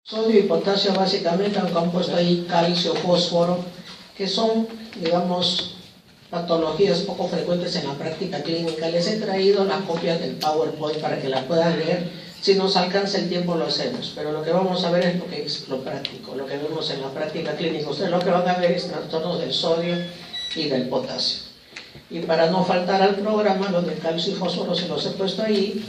Sodio y potasio básicamente, aunque han puesto ahí calcio, fósforo, que son, digamos, patologías poco frecuentes en la práctica clínica. Les he traído la copia del PowerPoint para que la puedan leer. Si nos alcanza el tiempo lo hacemos, pero lo que vamos a ver es lo que es lo práctico, lo que vemos en la práctica clínica. Ustedes lo que van a ver es trastornos del sodio y del potasio. Y para no faltar al programa, los del calcio y fósforo se los he puesto ahí,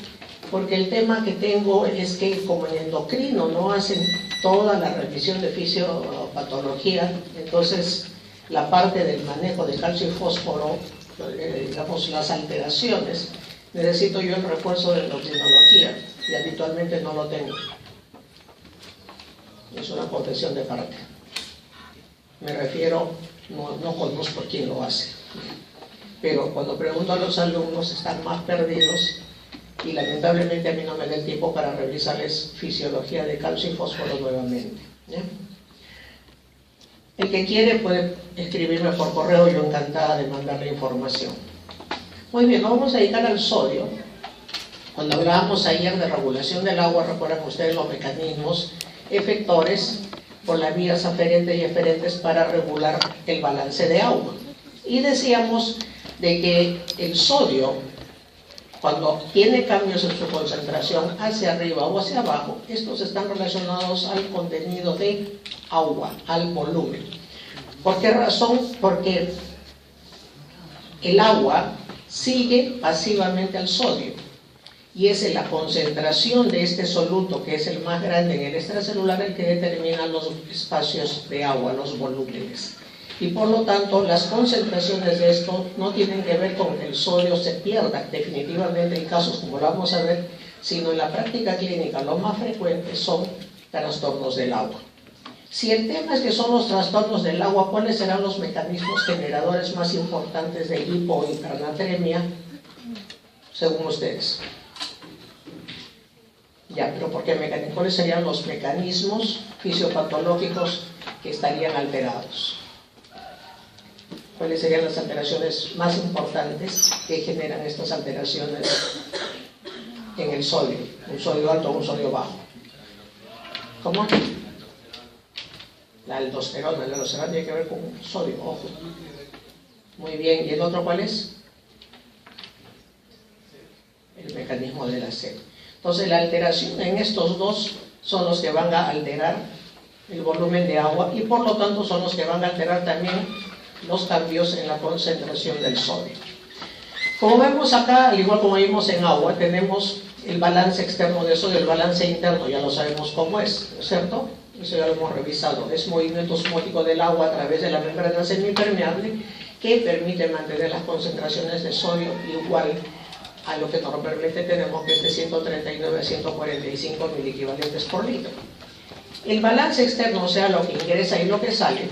porque el tema que tengo es que como en endocrino no hacen toda la revisión de fisiopatología, entonces la parte del manejo de calcio y fósforo, digamos las alteraciones, necesito yo el refuerzo de endocrinología y habitualmente no lo tengo. Es una confesión de parte. Me refiero, no conozco quién lo hace, pero cuando pregunto a los alumnos están más perdidos y lamentablemente a mí no me da el tiempo para revisarles fisiología de calcio y fósforo nuevamente. El que quiere puede escribirme por correo, yo encantada de mandarle información. Muy bien, nos vamos a dedicar al sodio. Cuando hablábamos ayer de regulación del agua, recuerdan ustedes los mecanismos efectores por las vías aferentes y eferentes para regular el balance de agua. Y decíamos de que el sodio, cuando tiene cambios en su concentración hacia arriba o hacia abajo, estos están relacionados al contenido de agua, al volumen. ¿Por qué razón? Porque el agua sigue pasivamente al sodio y es en la concentración de este soluto, que es el más grande en el extracelular, el que determina los espacios de agua, los volúmenes. Y por lo tanto, las concentraciones de esto no tienen que ver con que el sodio se pierda definitivamente en casos como lo vamos a ver, sino en la práctica clínica lo más frecuente son trastornos del agua. Si el tema es que son los trastornos del agua, ¿cuáles serán los mecanismos generadores más importantes de hipo o hipernatremia, según ustedes? Ya, pero ¿por qué mecanismos? ¿Cuáles serían los mecanismos fisiopatológicos que estarían alterados? ¿Cuáles serían las alteraciones más importantes que generan estas alteraciones en el sodio? ¿Un sodio alto o un sodio bajo? ¿Cómo? La aldosterona. La aldosterona tiene que ver con sodio, ojo. Muy bien, ¿y el otro cuál es? El mecanismo de la sed. Entonces la alteración en estos dos son los que van a alterar el volumen de agua y por lo tanto son los que van a alterar también los cambios en la concentración del sodio. Como vemos acá, al igual como vimos en agua, tenemos el balance externo de sodio, el balance interno, ya lo sabemos cómo es, ¿no es cierto? Eso ya lo hemos revisado. Es movimiento osmótico del agua a través de la membrana semipermeable que permite mantener las concentraciones de sodio igual a lo que normalmente tenemos, que es de 139 a 145 miliequivalentes por litro. El balance externo, o sea, lo que ingresa y lo que sale,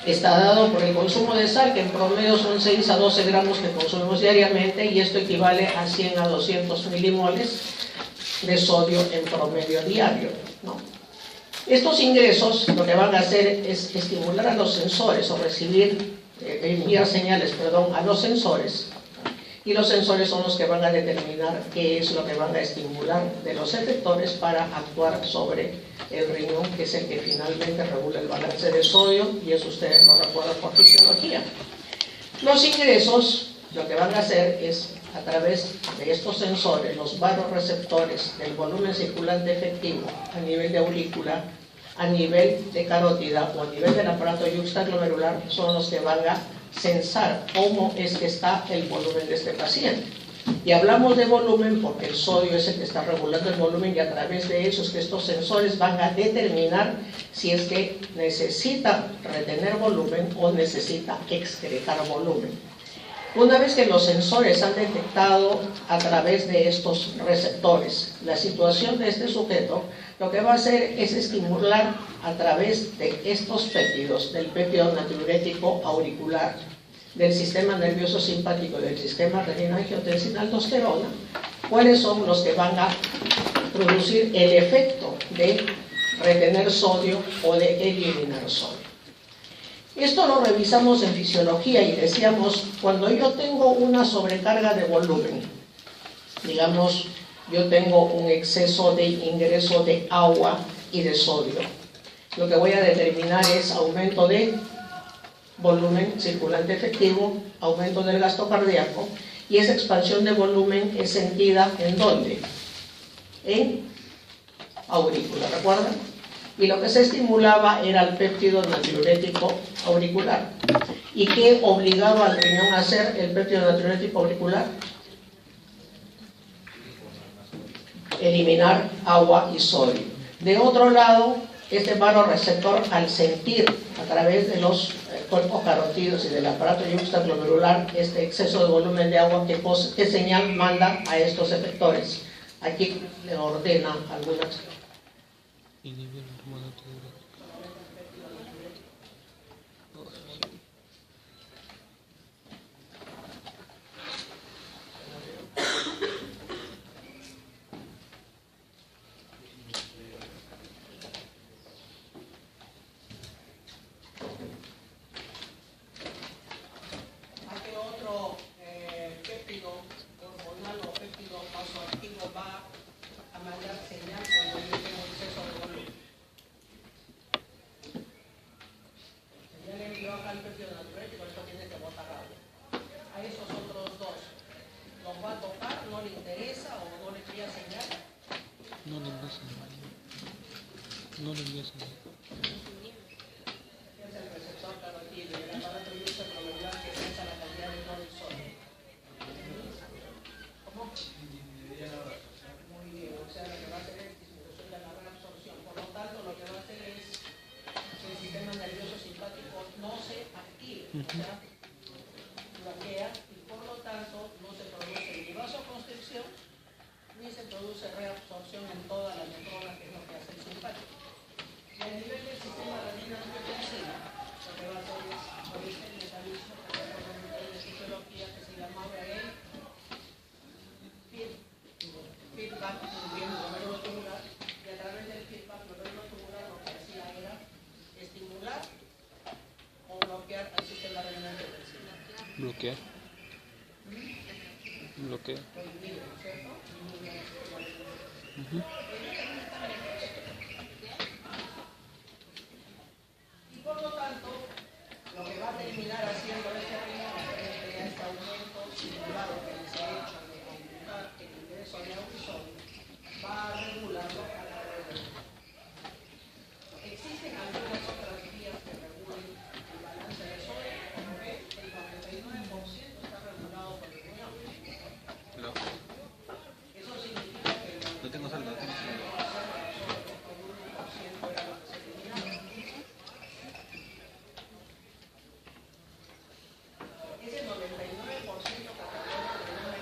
está dado por el consumo de sal, que en promedio son 6 a 12 gramos que consumimos diariamente, y esto equivale a 100 a 200 milimoles de sodio en promedio diario, ¿no? Estos ingresos lo que van a hacer es estimular a los sensores, o enviar señales, a los sensores, y los sensores son los que van a determinar qué es lo que van a estimular de los efectores para actuar sobre el riñón, que es el que finalmente regula el balance de sodio, y eso ustedes lo recuerdan por fisiología. Los ingresos lo que van a hacer es, a través de estos sensores, los vasoreceptores del volumen circulante efectivo a nivel de aurícula, a nivel de carótida o a nivel del aparato yuxtaglomerular, son los que van a censar cómo es que está el volumen de este paciente. Y hablamos de volumen porque el sodio es el que está regulando el volumen, y a través de eso es que estos sensores van a determinar si es que necesita retener volumen o necesita excretar volumen. Una vez que los sensores han detectado a través de estos receptores la situación de este sujeto, lo que va a hacer es estimular a través de estos péptidos, del péptido natriurético auricular, del sistema nervioso simpático y del sistema renina-angiotensina-aldosterona, cuáles son los que van a producir el efecto de retener sodio o de eliminar sodio. Esto lo revisamos en fisiología y decíamos, cuando yo tengo una sobrecarga de volumen, digamos, yo tengo un exceso de ingreso de agua y de sodio. Lo que voy a determinar es aumento de volumen circulante efectivo, aumento del gasto cardíaco, y esa expansión de volumen es sentida ¿en dónde? En aurícula, ¿recuerdan? Y lo que se estimulaba era el péptido natriurético auricular. ¿Y qué obligaba al riñón a hacer el péptido natriurético auricular? Eliminar agua y sodio. De otro lado, este vasoreceptor, al sentir a través de los cuerpos carotídeos y del aparato yuxtaglomerular este exceso de volumen de agua, ¿qué señal manda a estos efectores? Aquí le ordena algunas. Inhibir la hormona tiroides. No le envías a nadie. Es el receptor carotídeo, el aparato yuxtaglomerular que sensa la cantidad de todo el sodio. ¿Cómo? Muy bien, o sea, lo que va a hacer es disminución de la reabsorción. Por lo tanto, lo que va a hacer es que el sistema nervioso simpático no se active, o sea, bloquea, y por lo tanto no se produce ni vasoconstricción ni se produce reabsorción en todas las neuronas, que es lo que hace el simpático. Y a nivel del sistema renina-angiotensina, lo que va a hacer es moverse el mecanismo que se conoce de fisiología, que se llamaba el feedback glomerulotubular, y a través del feedback glomerulotubular lo que hacía era estimular o bloquear al sistema renina-angiotensina. Bloquear. Bloquear. Prohibido, ¿cierto? Y por lo tanto, lo que va a terminar haciendo este riñón frente a este aumento simulado que se ha hecho de aumentar el ingreso de audisodio, va a regularlo a la red. Existen algunas otras vías que regulen el balance de sodio. Como ven, el 99% está regulado por el riñón. No. Eso significa que el 99% No tengo saldo. era lo que se eliminaba. Ese 99% que acabamos de tener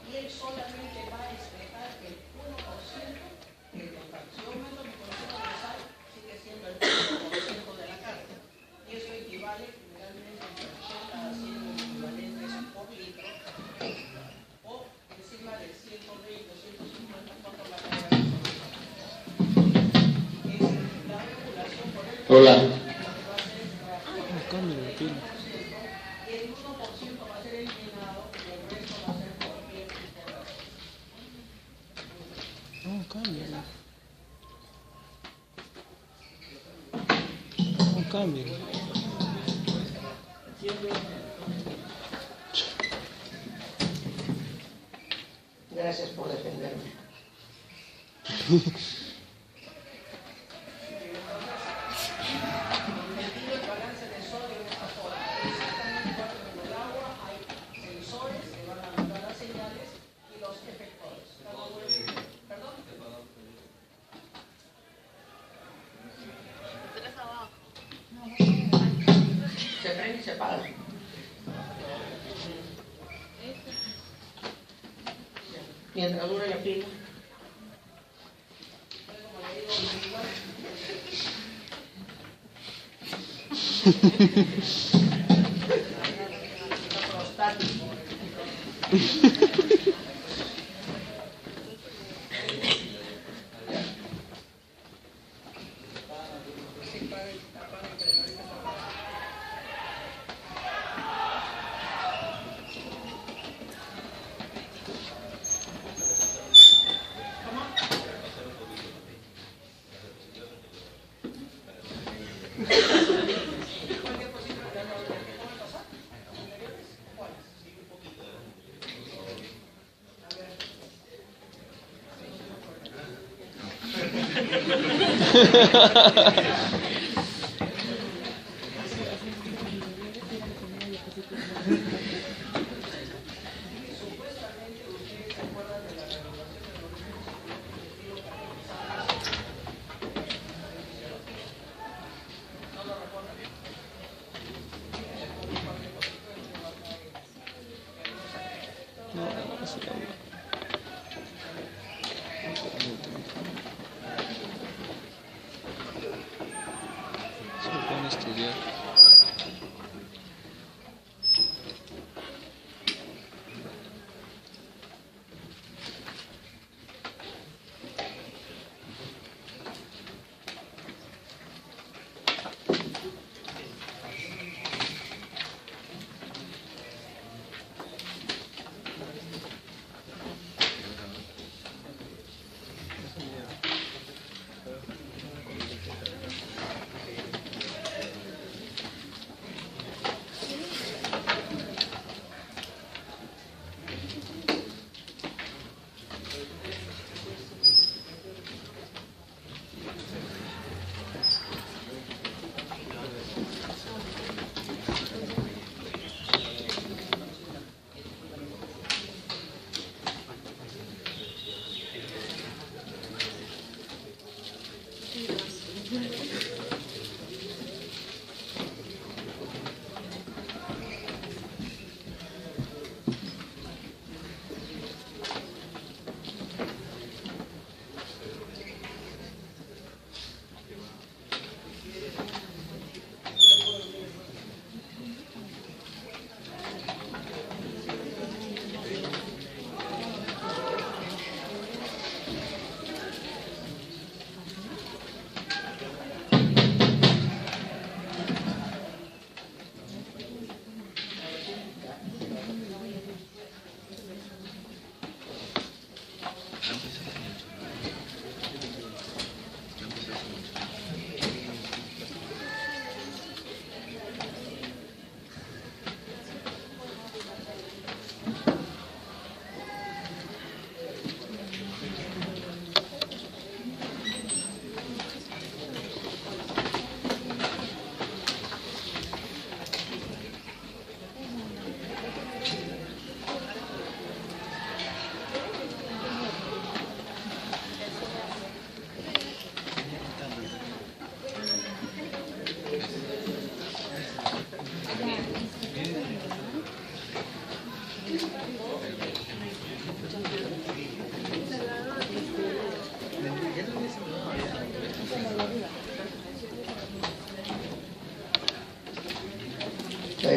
y él solamente va a despejar el 1% del total. Si aumento mi consumo de sal, sigue siendo el 1% de la carne. Y eso equivale generalmente entre 80 a 100 equivalentes por litro, o encima de 120 o 150 cuando la carga de es la regulación por el Hola. Cambio de pila. y el 1% va a ser eliminado y el resto va a ser por piel y por grasa. No, cambia. No cambia. Gracias por defenderme. Medido el balance de sodio de esta forma. Exactamente igual que en el agua hay sensores que van a mandar las señales y los efectores. ¿Perdón? Se prende y se apaga. Mientras dure la pila. Como le digo, igual. Prostático. No, es el agua. Solo van a estudiar.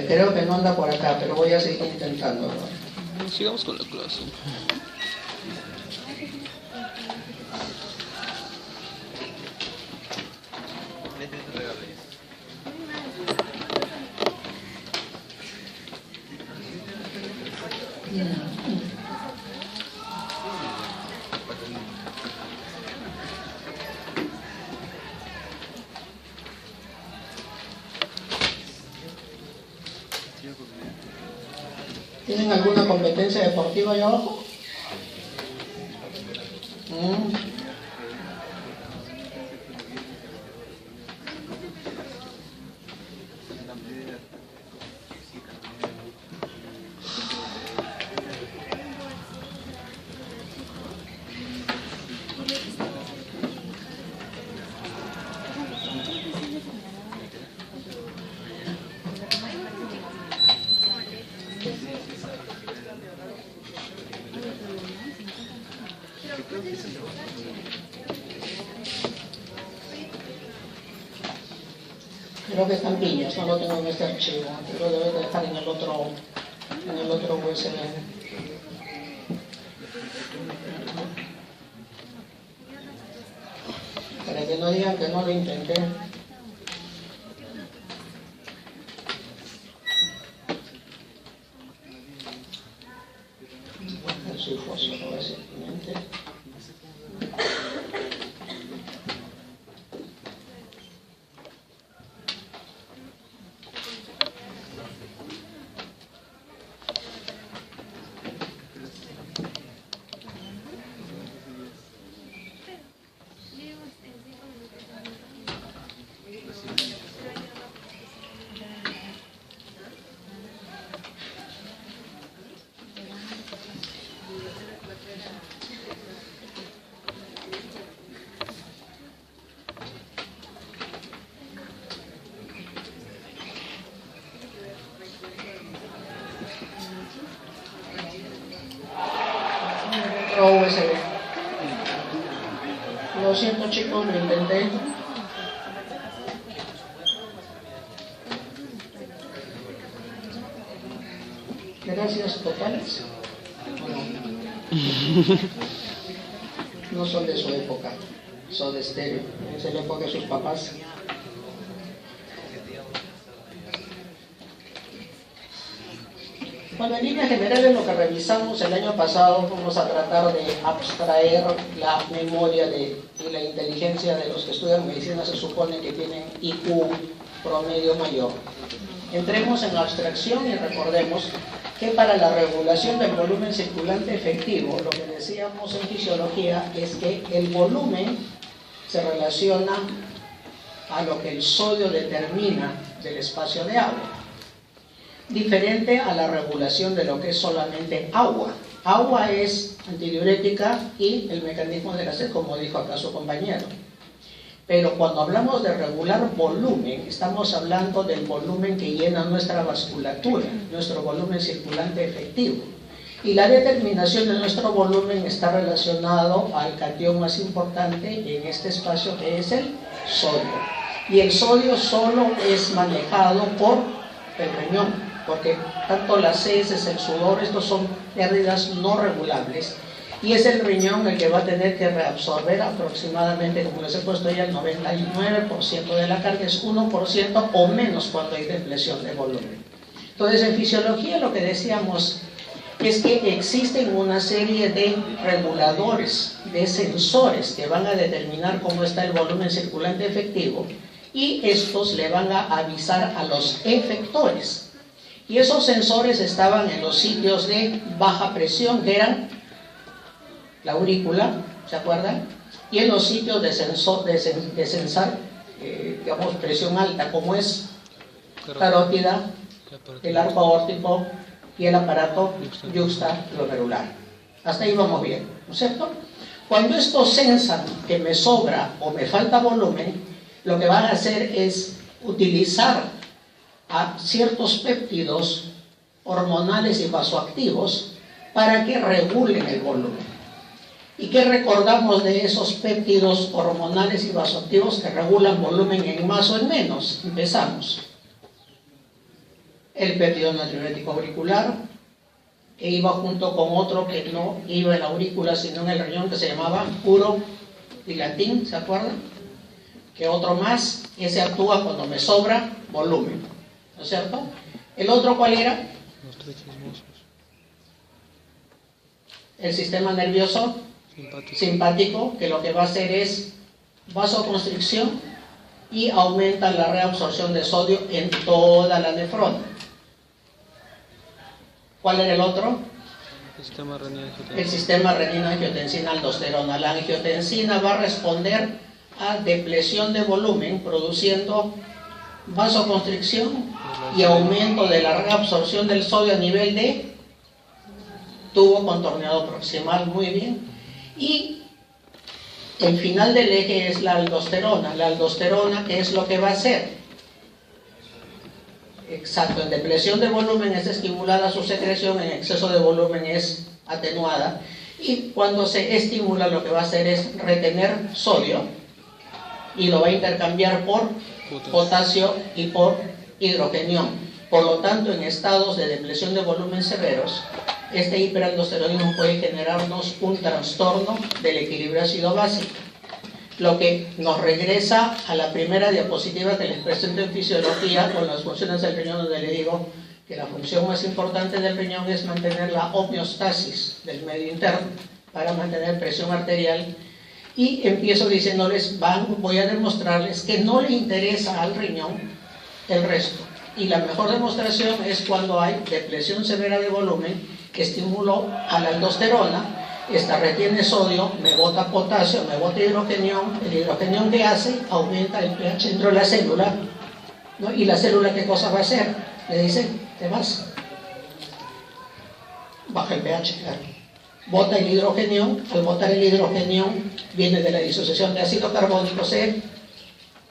Creo que no anda por acá, pero voy a seguir intentando, ¿no? Sigamos con la clase. ¿Tienen alguna competencia deportiva allá abajo? Creo que están piñas, no lo tengo en este archivo, pero debe de estar en el otro USB. Para que no digan que no lo intenté. El sulfosio, básicamente. o USB. Lo siento chicos, lo intenté. Gracias totales. No son de su época, son de estéreo. Es la época de sus papás. Bueno, en líneas generales lo que revisamos el año pasado, vamos a tratar de abstraer la memoria y la inteligencia de los que estudian medicina. Se supone que tienen IQ promedio mayor. Entremos en abstracción y recordemos que para la regulación del volumen circulante efectivo, lo que decíamos en fisiología es que el volumen se relaciona a lo que el sodio determina del espacio de agua, diferente a la regulación de lo que es solamente agua. Agua es antidiurética y el mecanismo de la sed, como dijo acá su compañero. Pero cuando hablamos de regular volumen, estamos hablando del volumen que llena nuestra vasculatura, nuestro volumen circulante efectivo. Y la determinación de nuestro volumen está relacionado al catión más importante en este espacio, que es el sodio. Y el sodio solo es manejado por el riñón, porque tanto las heces, el sudor, estos son pérdidas no regulables. Y es el riñón el que va a tener que reabsorber aproximadamente, como les he puesto ya, el 99% de la carga, es 1% o menos cuando hay depresión de volumen. Entonces, en fisiología lo que decíamos es que existen una serie de reguladores, de sensores que van a determinar cómo está el volumen circulante efectivo, y estos le van a avisar a los efectores. Y esos sensores estaban en los sitios de baja presión, que eran la aurícula, ¿se acuerdan? Y en los sitios de sensar, digamos, presión alta, como es carótida, el arco aórtico y el aparato yuxtaglomerular. Hasta ahí vamos bien, ¿no es cierto? Cuando estos sensan que me sobra o me falta volumen, lo que van a hacer es utilizar a ciertos péptidos hormonales y vasoactivos para que regulen el volumen. ¿Y qué recordamos de esos péptidos hormonales y vasoactivos que regulan volumen en más o en menos? Empezamos. El péptido natriurético auricular, que iba junto con otro que no iba en la aurícula sino en el riñón, que se llamaba uropilatín, ¿se acuerdan? Que otro más, ese actúa cuando me sobra volumen, ¿no es cierto? ¿El otro cuál era? Los tres chismosos. El sistema nervioso simpático, que lo que va a hacer es vasoconstricción y aumenta la reabsorción de sodio en toda la nefrona. ¿Cuál era el otro? El sistema renina-angiotensina-aldosterona. La angiotensina va a responder a depresión de volumen, produciendo vasoconstricción y aumento de la reabsorción del sodio a nivel de tubo contorneado proximal. Muy bien. Y el final del eje es la aldosterona. La aldosterona, ¿qué es lo que va a hacer? Exacto, en depresión de volumen es estimulada su secreción, en exceso de volumen es atenuada. Y cuando se estimula, lo que va a hacer es retener sodio y lo va a intercambiar por potasio y por hidrogenión. Por lo tanto, en estados de depresión de volumen severos, este hiperaldosteronismo puede generarnos un trastorno del equilibrio ácido-básico, lo que nos regresa a la primera diapositiva que les presento en fisiología con las funciones del riñón, donde le digo que la función más importante del riñón es mantener la homeostasis del medio interno para mantener presión arterial. Y empiezo diciéndoles, voy a demostrarles que no le interesa al riñón el resto. Y la mejor demostración es cuando hay depresión severa de volumen, que estimulo a la aldosterona, esta retiene sodio, me bota potasio, me bota hidrogenión. El hidrogenión, ¿qué hace? Aumenta el pH dentro de la célula, ¿no? Y la célula, ¿qué cosa va a hacer? Le dice, te vas. Baja el pH, claro. Bota el hidrogenión. Al botar el hidrogenión, viene de la disociación de ácido carbónico, se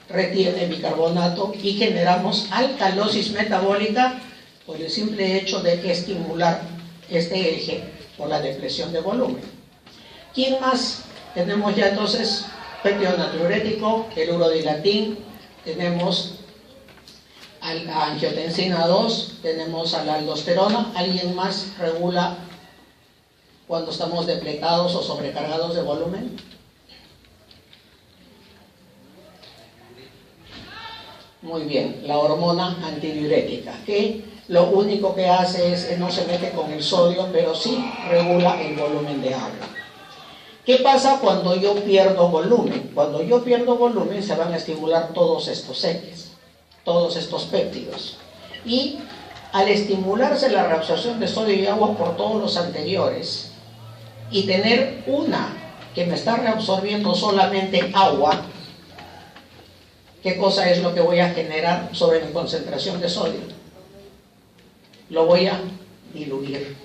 retiene bicarbonato y generamos alcalosis metabólica por el simple hecho de estimular este eje por la depresión de volumen. ¿Quién más? Tenemos ya entonces péptido natriurético, el urodilatín, tenemos a la angiotensina 2, tenemos a la aldosterona. ¿Alguien más regula cuando estamos depletados o sobrecargados de volumen? Muy bien, la hormona antidiurética, que lo único que hace es que no se mete con el sodio, pero sí regula el volumen de agua. ¿Qué pasa cuando yo pierdo volumen? Cuando yo pierdo volumen se van a estimular todos estos ejes, todos estos péptidos. Y al estimularse la reabsorción de sodio y agua por todos los anteriores y tener una que me está reabsorbiendo solamente agua, ¿qué cosa es lo que voy a generar sobre mi concentración de sodio? Lo voy a diluir.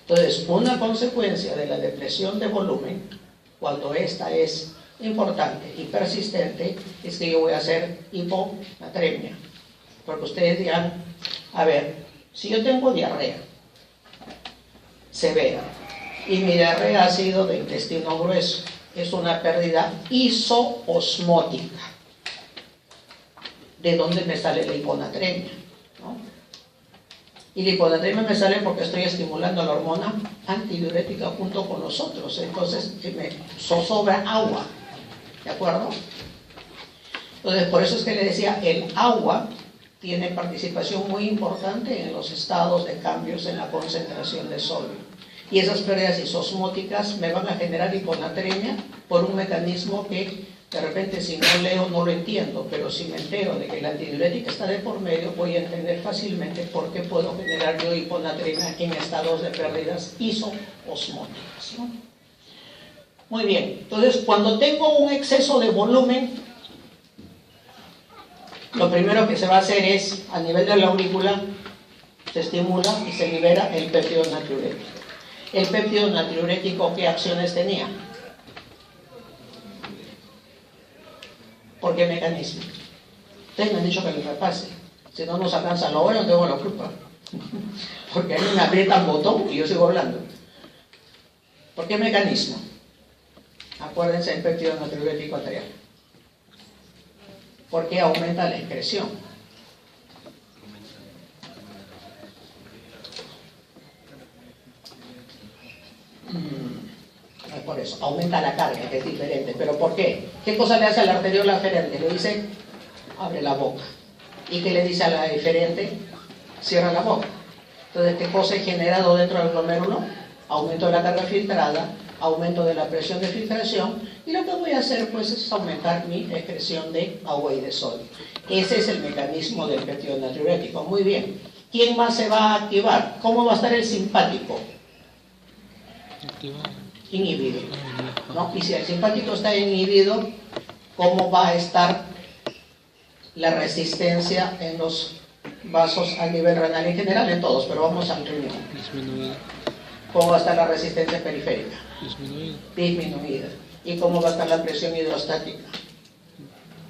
Entonces, una consecuencia de la depresión de volumen, cuando esta es importante y persistente, es que yo voy a hacer hiponatremia. Porque ustedes dirán, a ver, si yo tengo diarrea severa y mi diarrea ha sido de intestino grueso, es una pérdida isoosmótica. ¿De dónde me sale la hiponatremia? ¿No? Y la hiponatremia me sale porque estoy estimulando la hormona antidiurética junto con los otros. Entonces me zozobra agua. ¿De acuerdo? Entonces, por eso es que le decía, el agua tiene participación muy importante en los estados de cambios en la concentración de sodio. Y esas pérdidas isosmóticas me van a generar hiponatremia por un mecanismo que de repente si no leo no lo entiendo, pero si me entero de que la antidiurética está de por medio, voy a entender fácilmente por qué puedo generar yo hiponatremia en estados de pérdidas isoosmóticas, ¿no? Muy bien, entonces cuando tengo un exceso de volumen, lo primero que se va a hacer es, a nivel de la aurícula, se estimula y se libera el péptido natriurético. ¿El péptido natriurético qué acciones tenía? ¿Por qué mecanismo? Ustedes me han dicho que les repase. Si no nos alcanza la hora, no tengo la culpa. Porque a mí me aprietan botón y yo sigo hablando. ¿Por qué mecanismo? Acuérdense del péptido natriurético anterior. Porque aumenta la excreción. Por eso, aumenta la carga, que es diferente. ¿Pero por qué? ¿Qué cosa le hace a la arteriola aferente? Le dice, abre la boca. ¿Y qué le dice a la eferente? Cierra la boca. Entonces, ¿qué cosa he generado dentro del glomérulo? Aumento de la carga filtrada, aumento de la presión de filtración, y lo que voy a hacer pues es aumentar mi excreción de agua y de sodio. Ese es el mecanismo del péptido natriurético. Muy bien. ¿Quién más se va a activar? ¿Cómo va a estar el simpático? Inhibido, ¿no? Y si el simpático está inhibido, ¿cómo va a estar la resistencia en los vasos a nivel renal en general? En todos, pero vamos al riñón. Disminuida. ¿Cómo va a estar la resistencia periférica? Disminuida. Disminuida. ¿Y cómo va a estar la presión hidrostática?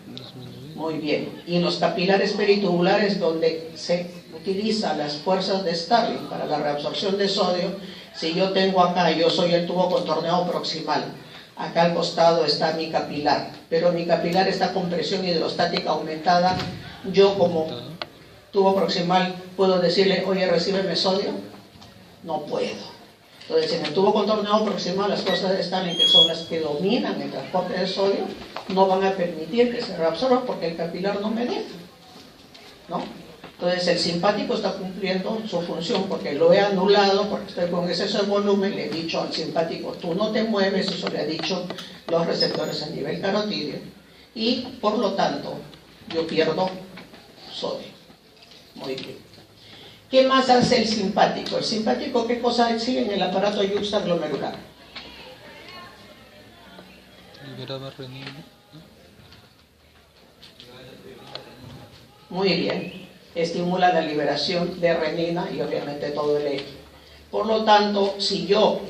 Disminuida. Muy bien. Y en los capilares peritubulares, donde se utilizan las fuerzas de Starling para la reabsorción de sodio, si yo tengo acá, yo soy el tubo contorneado proximal, acá al costado está mi capilar, pero mi capilar está con presión hidrostática aumentada, yo como tubo proximal puedo decirle, oye, recíbeme sodio, no puedo. Entonces, en el tubo contorneado proximal, las fuerzas de Starling, que son las que dominan el transporte de sodio, no van a permitir que se reabsorba porque el capilar no me deja, ¿no? Entonces el simpático está cumpliendo su función porque lo he anulado, porque estoy con exceso de volumen, le he dicho al simpático, tú no te mueves, eso le ha dicho los receptores a nivel carotídeo, y por lo tanto yo pierdo sodio. Muy bien. ¿Qué más hace el simpático? El simpático, ¿qué cosa exhibe en el aparato yuxtaglomerular? Liberaba renina. Muy bien. Estimula la liberación de renina y obviamente todo el eje. Por lo tanto, si yo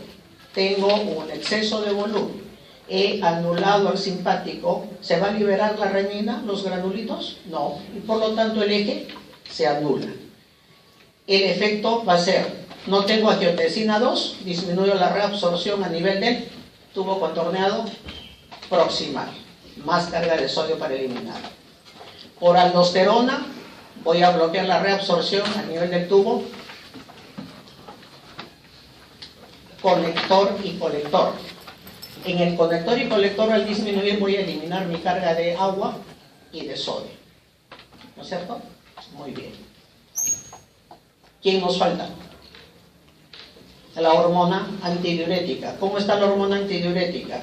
tengo un exceso de volumen, he anulado al simpático, ¿se va a liberar la renina, los granulitos? No. Y por lo tanto el eje se anula. El efecto va a ser, no tengo angiotensina 2, disminuyo la reabsorción a nivel del Tubo contorneado proximal, más carga de sodio para eliminar. Por aldosterona voy a bloquear la reabsorción a nivel del tubo, conector y colector. En el conector y colector, al disminuir, voy a eliminar mi carga de agua y de sodio. ¿No es cierto? Muy bien. ¿Quién nos falta? La hormona antidiurética. ¿Cómo está la hormona antidiurética?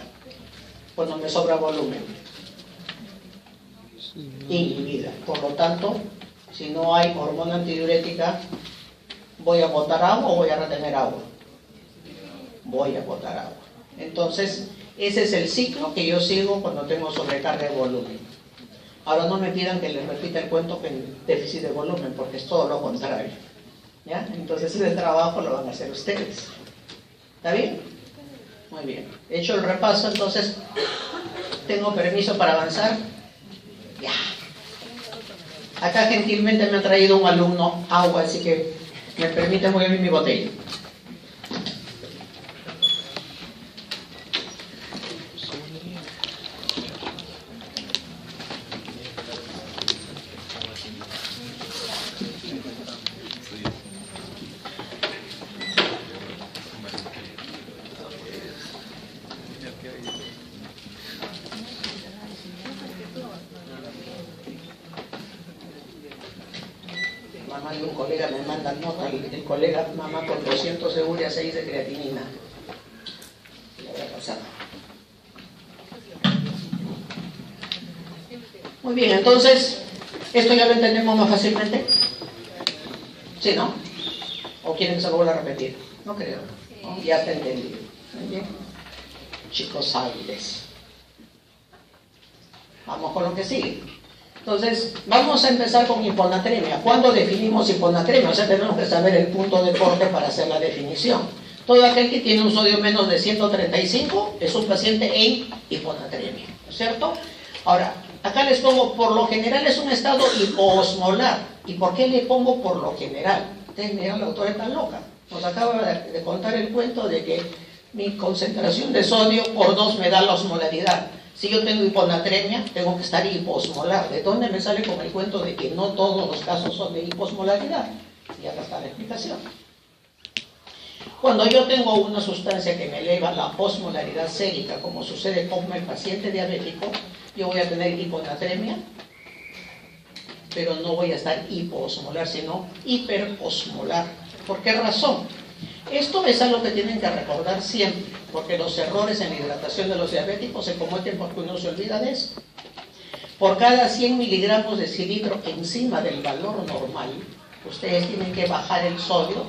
Cuando me sobra volumen. Inhibida. Por lo tanto, si no hay hormona antidiurética, ¿voy a botar agua o voy a retener agua? Voy a botar agua. Entonces, ese es el ciclo que yo sigo cuando tengo sobrecarga de volumen. Ahora no me pidan que les repita el cuento en déficit de volumen, porque es todo lo contrario. ¿Ya? Entonces ese trabajo lo van a hacer ustedes. ¿Está bien? Muy bien. Hecho el repaso, entonces, ¿tengo permiso para avanzar? Ya. Acá gentilmente me ha traído un alumno agua, así que me permite mover mi botella. Mamá de un colega me manda nota, el colega, mamá con 200 de urea, 6 de creatinina. Le voy a pasar. Muy bien, entonces, ¿esto ya lo entendemos más fácilmente? ¿Sí, no? ¿O quieren que se lo vuelva a repetir? No creo. ¿No? Ya te entendí. Muy bien. Chicos hábiles. Vamos con lo que sigue. Entonces, vamos a empezar con hiponatremia. ¿Cuándo definimos hiponatremia? O sea, tenemos que saber el punto de corte para hacer la definición. Todo aquel que tiene un sodio menos de 135 es un paciente en hiponatremia, ¿no es cierto? Ahora, acá les pongo, por lo general es un estado hipoosmolar. ¿Y por qué le pongo por lo general? Ustedes me dirán, la autora está loca. Nos acaba de contar el cuento de que mi concentración de sodio por 2 me da la osmolaridad. Si yo tengo hiponatremia, tengo que estar hiposmolar. ¿De dónde me sale con el cuento de que no todos los casos son de hiposmolaridad? Y acá está la explicación. Cuando yo tengo una sustancia que me eleva la osmolaridad sérica, como sucede con el paciente diabético, yo voy a tener hiponatremia, pero no voy a estar hipoosmolar, sino hiperosmolar. ¿Por qué razón? Esto es algo que tienen que recordar siempre, porque los errores en la hidratación de los diabéticos se cometen porque uno se olvida de eso. Por cada 100 miligramos de cilindro encima del valor normal, ustedes tienen que bajar el sodio.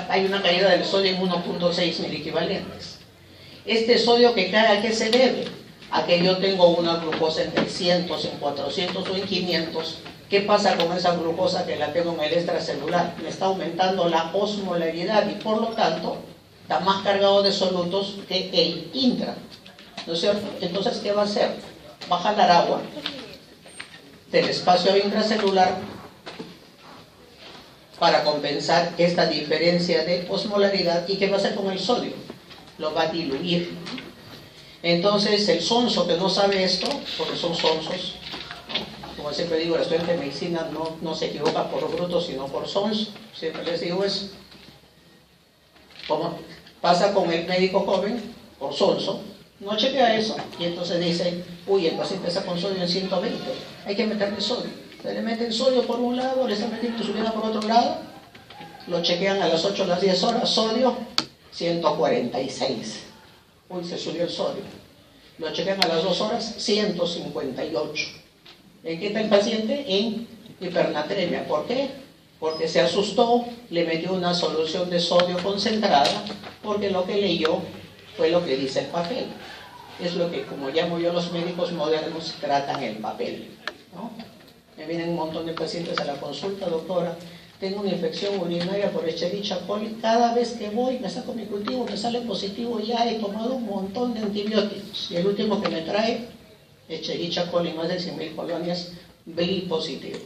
Hay una caída del sodio en 1.6 miliequivalentes. Este sodio que cae, ¿a qué se debe? A que yo tengo una glucosa en 300, en 400 o en 500. ¿Qué pasa con esa glucosa que la tengo en el extracelular? Me está aumentando la osmolaridad y por lo tanto está más cargado de solutos que el intra, ¿no es cierto? Entonces, ¿qué va a hacer? Va a jalar agua del espacio intracelular para compensar esta diferencia de osmolaridad. ¿Y qué va a hacer con el sodio? Lo va a diluir. Entonces, el sonso que no sabe esto, porque son sonsos, como siempre digo, el estudiante de medicina no se equivoca por bruto, sino por sonso. Siempre les digo eso. Como pasa con el médico joven, por sonso, no chequea eso. Y entonces dice, uy, el paciente está con sodio en 120, hay que meterle sodio. Se le meten sodio por un lado, le están metiendo insulina por otro lado, lo chequean a las 8 o las 10 horas, sodio 146. Uy, se subió el sodio. Lo chequean a las 2 horas, 158. ¿En qué está el paciente? En hipernatremia. ¿Por qué? Porque se asustó, le metió una solución de sodio concentrada, porque lo que leyó fue lo que dice el papel. Es lo que, como llamo yo, los médicos modernos tratan el papel, ¿no? Me vienen un montón de pacientes a la consulta, doctora, tengo una infección urinaria por Escherichia coli, cada vez que voy me saco mi cultivo, me sale positivo, ya he tomado un montón de antibióticos, y el último que me trae, Escherichia coli, más de 100.000 colonias, B positivo.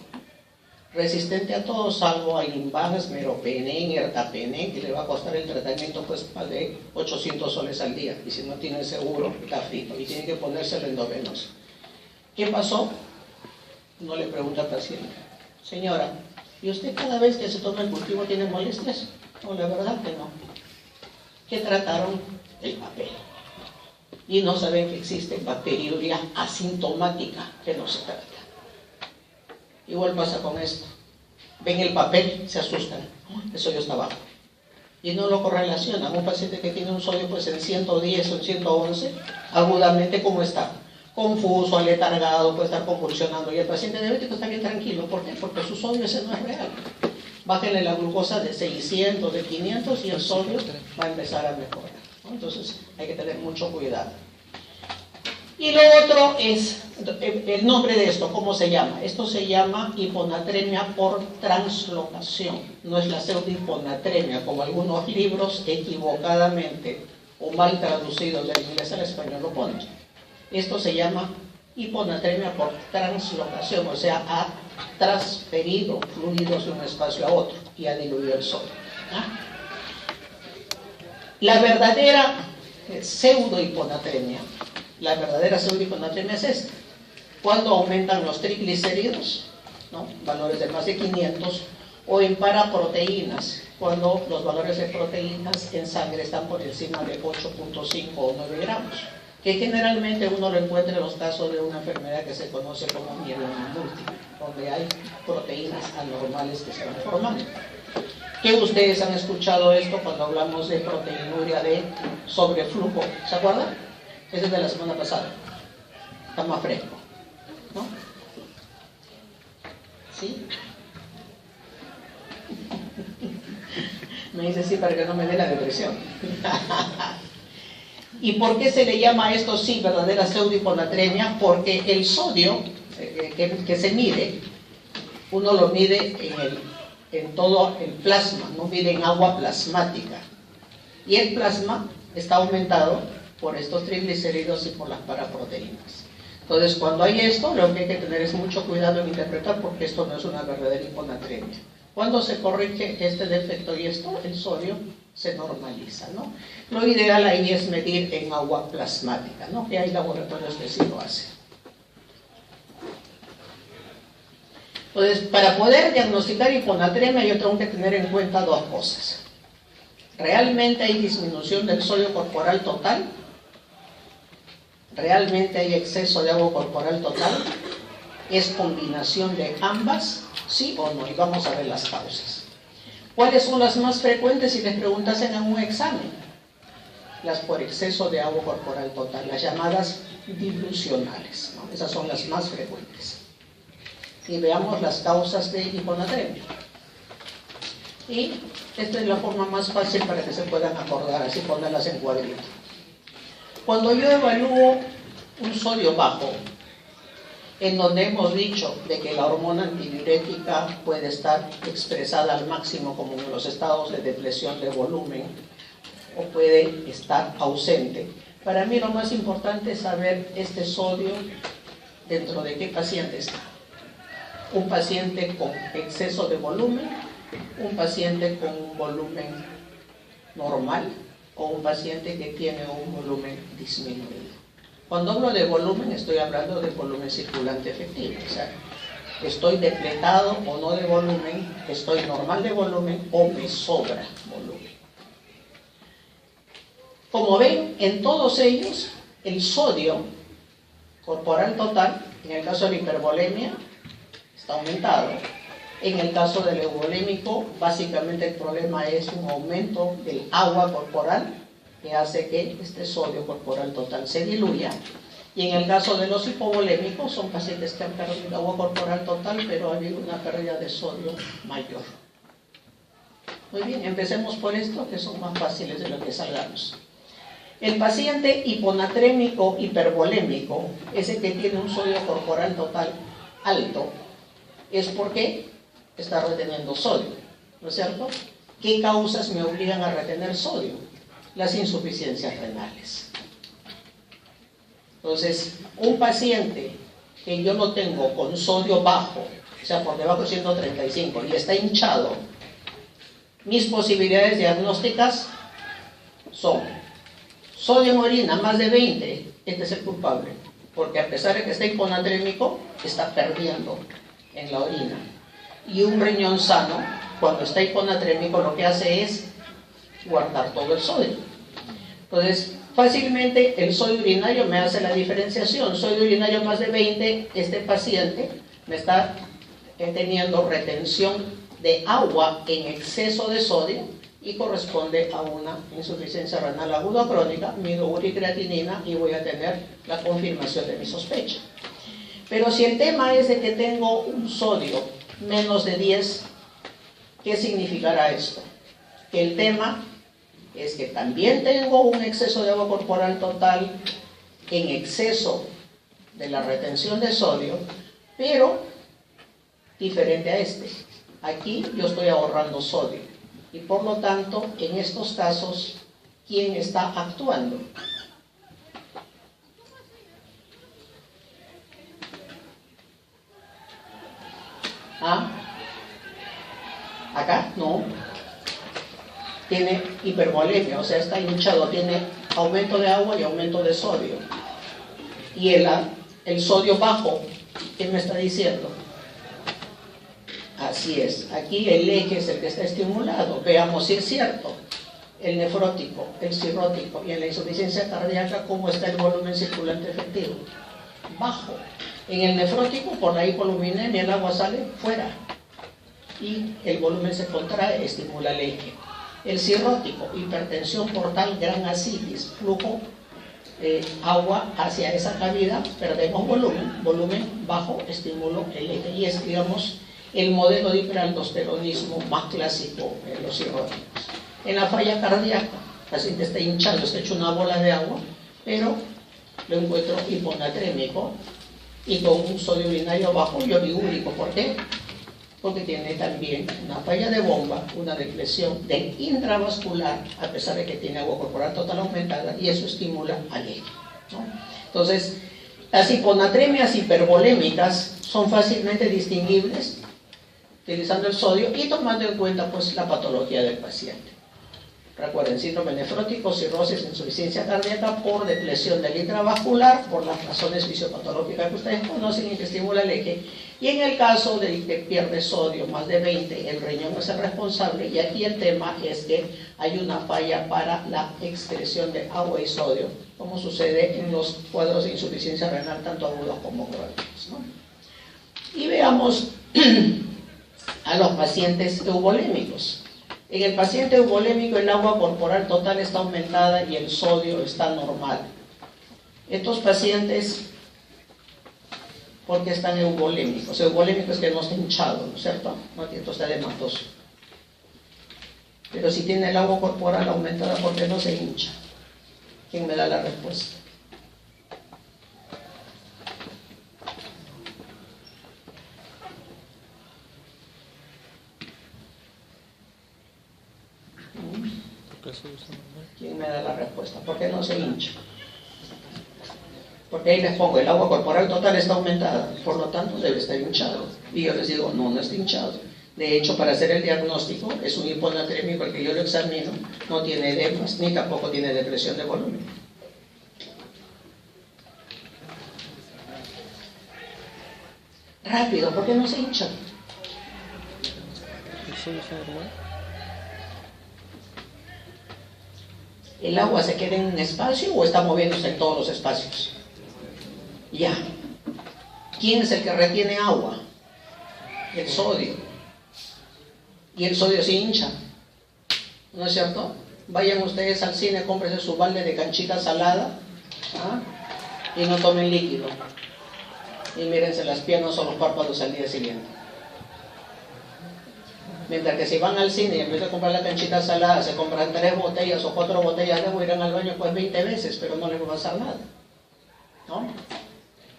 resistente a todo salvo a Limbagas, Meropenem, Ertapenem, que le va a costar el tratamiento pues más de 800 soles al día, y si no tiene seguro, está frito, y tiene que ponérselo endovenoso. ¿Qué pasó? No le pregunta al paciente: señora, ¿y usted cada vez que se toma el cultivo tiene molestias? No, la verdad que no. ¿Qué trataron? El papel. Y no saben que existe bacteriuria asintomática, que no se trata. Igual pasa con esto. Ven el papel, se asustan. El sodio está bajo. Y no lo correlacionan. Un paciente que tiene un sodio pues en 110 o en 111, agudamente, ¿cómo está? Confuso, aletargado, puede estar convulsionando. Y el paciente diabético está bien tranquilo. ¿Por qué? Porque su sodio ese no es real. Bájenle la glucosa de 600, de 500 y el sodio va a empezar a mejorar, ¿no? Entonces hay que tener mucho cuidado. Y lo otro es el nombre de esto, ¿cómo se llama? Esto se llama hiponatremia por translocación. No es la pseudohiponatremia, como algunos libros equivocadamente o mal traducidos del inglés al español lo ponen. Esto se llama hiponatremia por translocación, o sea, ha transferido fluidos de un espacio a otro y ha diluido el sodio. La verdadera pseudohiponatremia es esta: cuando aumentan los triglicéridos, ¿no? Valores de más de 500, o en paraproteínas, cuando los valores de proteínas en sangre están por encima de 8.5 o 9 gramos, que generalmente uno lo encuentra en los casos de una enfermedad que se conoce como mieloma múltiple, donde hay proteínas anormales que se van formando. Que ustedes han escuchado esto cuando hablamos de proteinuria de sobreflujo, ¿se acuerdan? Ese es de la semana pasada, está más fresco, ¿no? ¿Sí? Me dice sí para que no me dé la depresión. ¿Y por qué se le llama a esto sí verdadera pseudohiponatremia? Porque el sodio que se mide, uno lo mide en todo el plasma, no mide en agua plasmática. Y el plasma está aumentado por estos triglicéridos y por las paraproteínas. Entonces, cuando hay esto, lo que hay que tener es mucho cuidado en interpretar, porque esto no es una verdadera hiponatremia. Cuando se corrige este defecto y esto, el sodio se normaliza, ¿no? Lo ideal ahí es medir en agua plasmática, ¿no? Que hay laboratorios que sí lo hacen. Entonces, para poder diagnosticar hiponatremia, yo tengo que tener en cuenta dos cosas. ¿Realmente hay disminución del sodio corporal total? ¿Realmente hay exceso de agua corporal total? ¿Es combinación de ambas? ¿Sí o no? Y vamos a ver las causas. ¿Cuáles son las más frecuentes si les preguntasen en un examen? Las por exceso de agua corporal total, las llamadas dilucionales, ¿no? Esas son las más frecuentes. Y veamos las causas de hiponatremia. Y esta es la forma más fácil para que se puedan acordar, así ponerlas en cuadrito. Cuando yo evalúo un sodio bajo, en donde hemos dicho de que la hormona antidiurética puede estar expresada al máximo como en los estados de depresión de volumen, o puede estar ausente. Para mí lo más importante es saber este sodio dentro de qué paciente está. Un paciente con exceso de volumen, un paciente con un volumen normal, o un paciente que tiene un volumen disminuido. Cuando hablo de volumen, estoy hablando de volumen circulante efectivo. O sea, estoy depletado o no de volumen, estoy normal de volumen o me sobra volumen. Como ven, en todos ellos, el sodio corporal total, en el caso de la hipervolemia, está aumentado. En el caso del euvolémico, básicamente el problema es un aumento del agua corporal que hace que este sodio corporal total se diluya. Y en el caso de los hipovolémicos, son pacientes que han perdido agua corporal total, pero ha habido una pérdida de sodio mayor. Muy bien, empecemos por esto, que son más fáciles de lo que salgamos. El paciente hiponatrémico hipervolémico, ese que tiene un sodio corporal total alto, es porque está reteniendo sodio, ¿no es cierto? ¿Qué causas me obligan a retener sodio? Las insuficiencias renales. Entonces, un paciente que yo lo tengo con sodio bajo, o sea, por debajo de 135, y está hinchado, mis posibilidades diagnósticas son sodio en orina más de 20, este es el culpable, porque a pesar de que está hiponatrémico, está perdiendo en la orina. Y un riñón sano, cuando está hiponatrémico, lo que hace es guardar todo el sodio. Entonces, fácilmente el sodio urinario me hace la diferenciación. Sodio urinario más de 20, este paciente me está teniendo retención de agua en exceso de sodio y corresponde a una insuficiencia renal aguda o crónica, mido uricreatinina y voy a tener la confirmación de mi sospecha. Pero si el tema es de que tengo un sodio menos de 10, ¿qué significará esto? Que el tema es que también tengo un exceso de agua corporal total en exceso de la retención de sodio, pero diferente a este. Aquí yo estoy ahorrando sodio y por lo tanto, en estos casos, ¿quién está actuando? ¿Ah? ¿Acá? No. Tiene hipervolemia, o sea, está hinchado, tiene aumento de agua y aumento de sodio. Y el sodio bajo, ¿qué me está diciendo? Así es, aquí el eje es el que está estimulado. Veamos si es cierto. El nefrótico, el cirrótico y en la insuficiencia cardíaca, ¿cómo está el volumen circulante efectivo? Bajo. En el nefrótico, por la hipoluminemia, el agua sale fuera y el volumen se contrae, estimula el eje. El cirrótico, hipertensión portal, gran ascitis, flujo agua hacia esa cavidad, perdemos volumen bajo, estímulo el eje. Y es, digamos, el modelo de hiperaldosteronismo más clásico en los cirróticos. En la falla cardíaca, el paciente está hinchado, está hecho una bola de agua, pero lo encuentro hiponatrémico y con un sodio urinario bajo y oliúrico. ¿Por qué? Porque tiene también una falla de bomba, una depresión del intravascular, a pesar de que tiene agua corporal total aumentada, y eso estimula al eje, ¿no? Entonces, las hiponatremias hipervolémicas son fácilmente distinguibles utilizando el sodio y tomando en cuenta pues la patología del paciente. Recuerden, síndrome nefrótico, cirrosis, insuficiencia cardíaca por depresión del intravascular, por las razones fisiopatológicas que ustedes conocen y que estimula el eje. Y en el caso de que pierde sodio más de 20, el riñón es el responsable, y aquí el tema es que hay una falla para la excreción de agua y sodio, como sucede en los cuadros de insuficiencia renal, tanto agudos como crónicos, ¿no? Y veamos a los pacientes euvolémicos. En el paciente euvolémico el agua corporal total está aumentada y el sodio está normal. Estos pacientes, ¿por qué están euvolémicos? Euvolémico es que no está hinchado, ¿no es cierto? No, que esto está hematoso. Pero si tiene el agua corporal aumentada, ¿por qué no se hincha? ¿Quién me da la respuesta? ¿Quién me da la respuesta? ¿Por qué no se hincha? Porque ahí les pongo, el agua corporal total está aumentada, por lo tanto debe estar hinchado. Y yo les digo, no, no está hinchado. De hecho, para hacer el diagnóstico, es un hiponatrémico el que yo lo examino, no tiene edemas, ni tampoco tiene depresión de volumen. Rápido, ¿por qué no se hincha? ¿Eso es normal? ¿El agua se queda en un espacio o está moviéndose en todos los espacios? Ya. ¿Quién es el que retiene agua? El sodio. Y el sodio se hincha, ¿no es cierto? Vayan ustedes al cine, cómprense su balde de canchita salada, ¿ah? Y no tomen líquido. Y mírense las piernas o los párpados al día siguiente. Mientras que si van al cine y en vez de comprar la canchita salada se compran 3 botellas o 4 botellas de agua, irán al baño pues 20 veces, pero no les va a pasar nada, ¿no?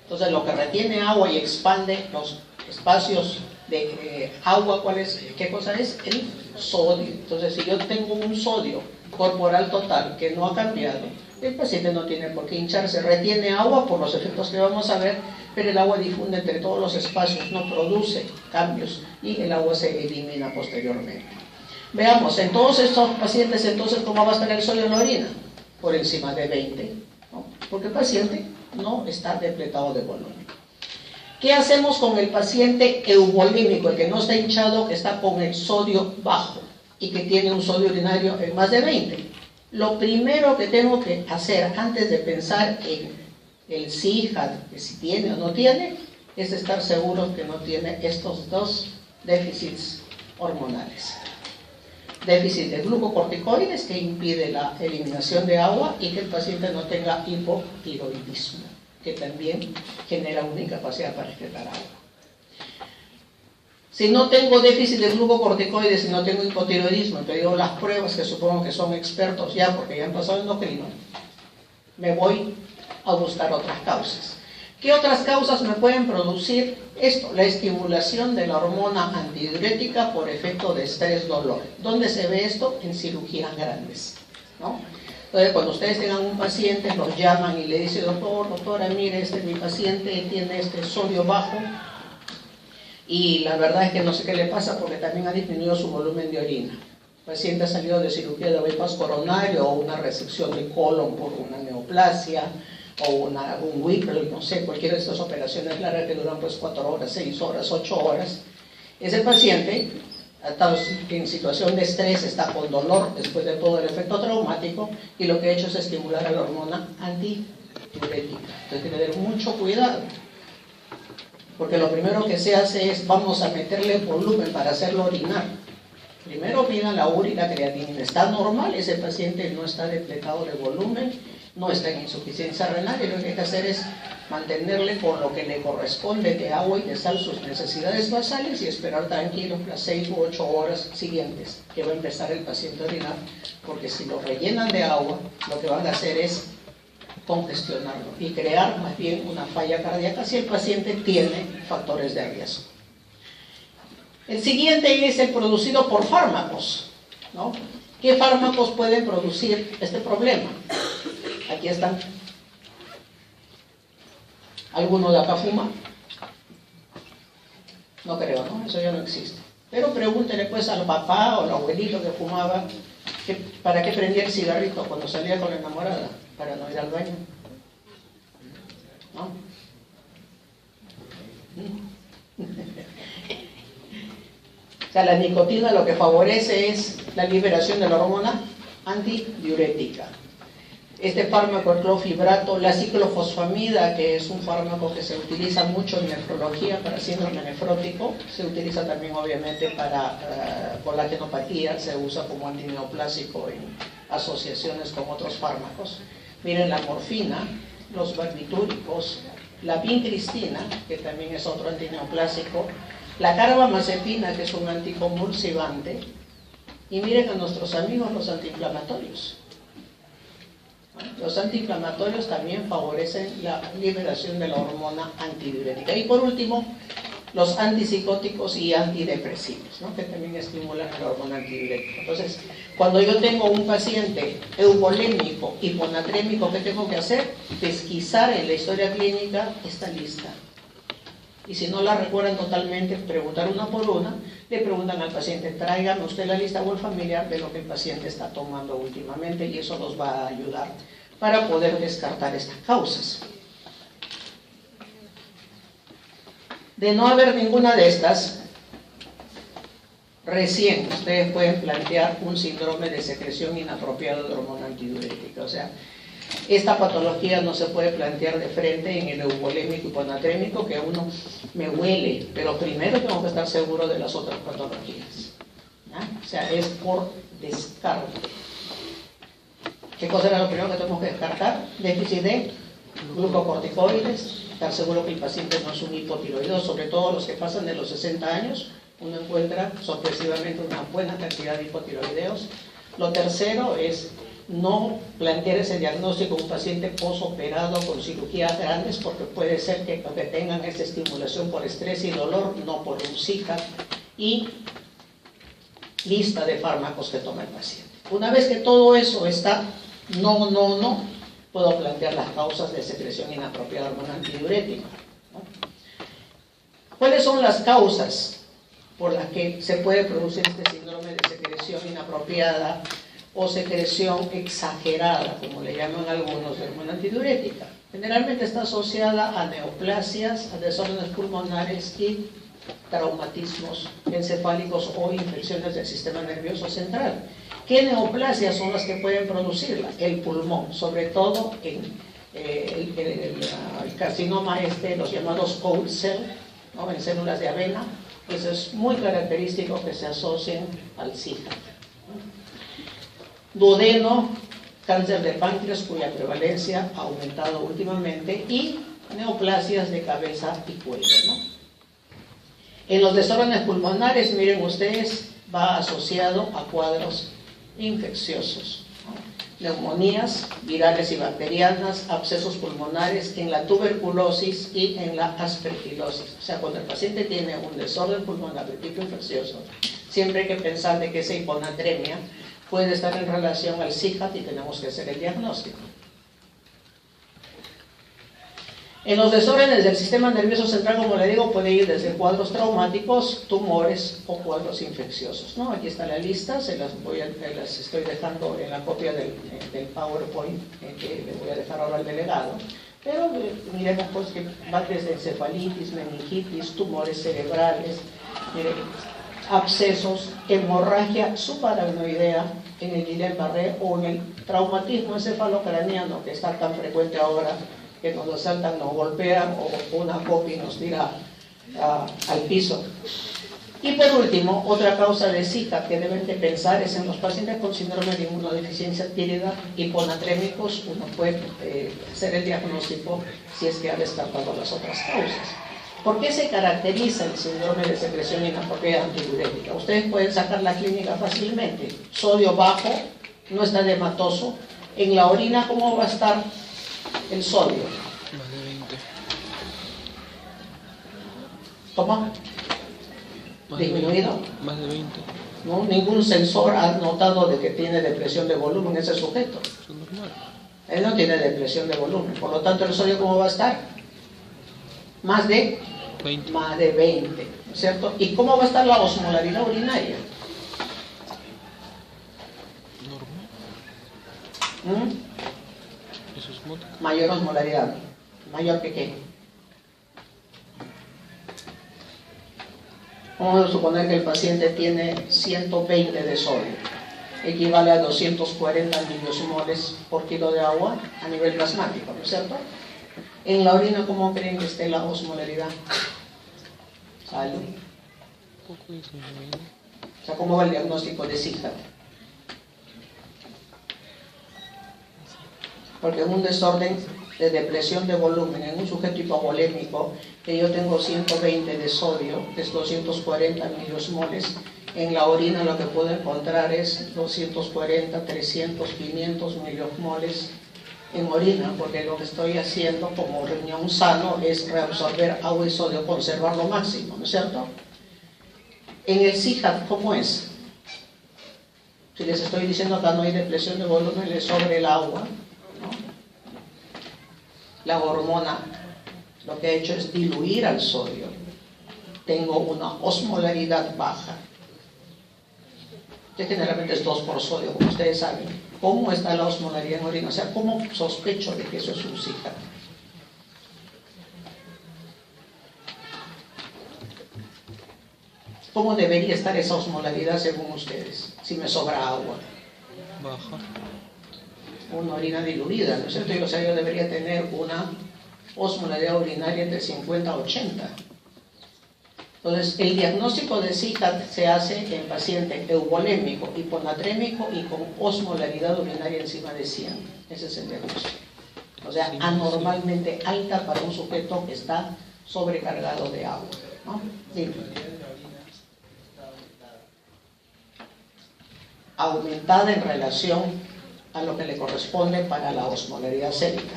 Entonces lo que retiene agua y expande los espacios de agua, ¿cuál es? ¿Qué cosa es? El sodio. Entonces si yo tengo un sodio corporal total que no ha cambiado, el paciente no tiene por qué hincharse, retiene agua por los efectos que vamos a ver, pero el agua difunde entre todos los espacios, no produce cambios y el agua se elimina posteriormente. Veamos, en todos estos pacientes, entonces, ¿cómo va a estar el sodio en la orina? Por encima de 20, ¿no? Porque el paciente no está depletado de volumen. ¿Qué hacemos con el paciente euvolímico, el que no está hinchado, que está con el sodio bajo y que tiene un sodio urinario en más de 20? Lo primero que tengo que hacer antes de pensar en el SIHA, que si tiene o no tiene, es estar seguro que no tiene estos dos déficits hormonales. Déficit de glucocorticoides, que impide la eliminación de agua, y que el paciente no tenga hipotiroidismo, que también genera una incapacidad para excretar agua. Si no tengo déficit de glucocorticoides y no tengo hipotiroidismo, te digo las pruebas que supongo que son expertos ya porque ya han pasado endocrino, me voy a buscar otras causas. ¿Qué otras causas me pueden producir esto? La estimulación de la hormona antidiurética por efecto de estrés-dolor. ¿Dónde se ve esto? En cirugías grandes, ¿no? Entonces, cuando ustedes tengan un paciente, los llaman y le dicen, doctora, mire, mi paciente tiene sodio bajo y la verdad es que no sé qué le pasa porque también ha disminuido su volumen de orina. El paciente ha salido de cirugía de bypass coronario o una resección de colon por una neoplasia, o un Whipple, no sé, cualquiera de estas operaciones largas que duran pues 4 horas, 6 horas, 8 horas. Ese paciente está en situación de estrés, está con dolor después de todo el efecto traumático, y lo que he hecho es estimular a la hormona antidiurética. Entonces hay que tener mucho cuidado, porque lo primero que se hace es, vamos a meterle volumen para hacerlo orinar. Primero midan la urea y la creatinina, está normal, ese paciente no está depletado de volumen, no está en insuficiencia renal, y lo que hay que hacer es mantenerle con lo que le corresponde de agua y de sal sus necesidades basales y esperar tranquilo las 6 u 8 horas siguientes que va a empezar el paciente a orinar, porque si lo rellenan de agua, lo que van a hacer es congestionarlo y crear más bien una falla cardíaca si el paciente tiene factores de riesgo. El siguiente es el producido por fármacos, ¿no? ¿Qué fármacos pueden producir este problema? Aquí están. ¿Alguno de acá fuma? No creo, ¿no? Eso ya no existe. Pero pregúntele pues al papá o al abuelito que fumaba, ¿para qué prendía el cigarrito cuando salía con la enamorada? Para no ir al baño, ¿no? O sea, la nicotina lo que favorece es la liberación de la hormona antidiurética. Este fármaco, el clofibrato, la ciclofosfamida, que es un fármaco que se utiliza mucho en nefrología para síndrome nefrótico, se utiliza también obviamente para colágenopatía, se usa como antineoplásico en asociaciones con otros fármacos. Miren la morfina, los barbitúricos, la vincristina, que también es otro antineoplásico, la carbamazepina, que es un anticonvulsivante, y miren a nuestros amigos los antiinflamatorios. Los antiinflamatorios también favorecen la liberación de la hormona antidiurética. Y por último, los antipsicóticos y antidepresivos, ¿no? Que también estimulan la hormona antidiurética. Entonces, cuando yo tengo un paciente euvolémico, hiponatrémico, ¿qué tengo que hacer? Pesquisar en la historia clínica esta lista. Y si no la recuerdan totalmente, preguntar una por una, le preguntan al paciente, tráigame usted la lista o el familiar de lo que el paciente está tomando últimamente, y eso nos va a ayudar para poder descartar estas causas. De no haber ninguna de estas, recién ustedes pueden plantear un síndrome de secreción inapropiada de hormona antidiurética. O sea, esta patología no se puede plantear de frente en el euvolémico hiponatrémico, que a uno me huele, pero primero tengo que estar seguro de las otras patologías, ¿no? O sea, es por descarte. ¿Qué cosa era lo primero que tenemos que descartar? Déficit de glucocorticoides, estar seguro que el paciente no es un hipotiroideo, sobre todo los que pasan de los 60 años, uno encuentra sorpresivamente una buena cantidad de hipotiroideos. Lo tercero es no plantear ese diagnóstico en un paciente posoperado con cirugías grandes, porque puede ser que tengan esta estimulación por estrés y dolor, no por un SIHA, y lista de fármacos que toma el paciente. Una vez que todo eso está puedo plantear las causas de secreción inapropiada de hormona antidiurética, ¿no? ¿Cuáles son las causas por las que se puede producir este síndrome de secreción inapropiada o secreción exagerada, como le llaman algunos, de hormona antidiurética? Generalmente está asociada a neoplasias, a desórdenes pulmonares y traumatismos encefálicos o infecciones del sistema nervioso central. ¿Qué neoplasias son las que pueden producirla? El pulmón, sobre todo en el carcinoma los llamados cold cell, ¿no? En células de avena, pues es muy característico que se asocien al SIHA. Duodeno, cáncer de páncreas, cuya prevalencia ha aumentado últimamente, y neoplasias de cabeza y cuello, ¿no? En los desórdenes pulmonares, miren ustedes, va asociado a cuadros infecciosos, ¿no? Neumonías virales y bacterianas, abscesos pulmonares, en la tuberculosis y en la aspergilosis. O sea, cuando el paciente tiene un desorden pulmonar de tipo infeccioso, siempre hay que pensar de que esa hiponatremia puede estar en relación al SIHA y tenemos que hacer el diagnóstico. En los desórdenes del sistema nervioso central, como le digo, puede ir desde cuadros traumáticos, tumores o cuadros infecciosos, ¿no? Aquí está la lista, se las estoy dejando en la copia del PowerPoint que le voy a dejar ahora al delegado. Pero miremos pues que va desde encefalitis, meningitis, tumores cerebrales, abscesos, hemorragia subaracnoidea en el Guillain-Barré o en el traumatismo encefalocraniano, que está tan frecuente ahora, que nos asaltan, nos golpean o una copia nos tira al piso. Y por último, otra causa de SIHA que deben de pensar es en los pacientes con síndrome de inmunodeficiencia adquirida, hiponatrémicos. Uno puede hacer el diagnóstico si es que ha descartado las otras causas. ¿Por qué se caracteriza el síndrome de secreción inapropiada antidiurética? Ustedes pueden sacar la clínica fácilmente. Sodio bajo, no está edematoso. En la orina, ¿cómo va a estar el sodio? Más de 20. ¿Cómo? Disminuido. Más de 20. ¿No? Ningún sensor ha notado de que tiene depresión de volumen ese sujeto. Eso es normal. Él no tiene depresión de volumen. Por lo tanto, ¿el sodio cómo va a estar? Más de 20. Más de 20, ¿no es cierto? ¿Y cómo va a estar la osmolaridad urinaria? Normal. Eso es moto. Mayor osmolaridad. ¿Mayor que qué? Vamos a suponer que el paciente tiene 120 de sodio. Equivale a 240 miliosmoles por kilo de agua a nivel plasmático, ¿no es cierto? En la orina, ¿cómo creen que esté la osmolaridad? ¿Sale? Poco disminuido. O sea, ¿cómo va el diagnóstico de SIHA? Porque en un desorden de depresión de volumen, en un sujeto hipovolémico, que yo tengo 120 de sodio, que es 240 miliosmoles, en la orina lo que puedo encontrar es 240, 300, 500 miliosmoles en orina, porque lo que estoy haciendo como riñón sano es reabsorber agua y sodio, conservar lo máximo, ¿no es cierto? En el SIHA, ¿cómo es? Si les estoy diciendo acá no hay depresión de volumen, le sobra el agua, ¿no? La hormona lo que ha hecho es diluir al sodio. Tengo una osmolaridad baja. Que generalmente es 2 por sodio, como ustedes saben. ¿Cómo está la osmolaridad en orina? O sea, ¿cómo sospecho de que eso es un SIHA? ¿Cómo debería estar esa osmolaridad según ustedes? Si me sobra agua. Baja. Una orina diluida, ¿no es cierto? O sea, yo debería tener una osmolaridad urinaria entre 50 a 80. Entonces, el diagnóstico de SIHA se hace en paciente euvolémico, hiponatrémico y con osmolaridad urinaria encima de 100. Ese es el diagnóstico. O sea, anormalmente alta para un sujeto que está sobrecargado de agua, ¿no? Dime. Aumentada en relación a lo que le corresponde para la osmolaridad sérica.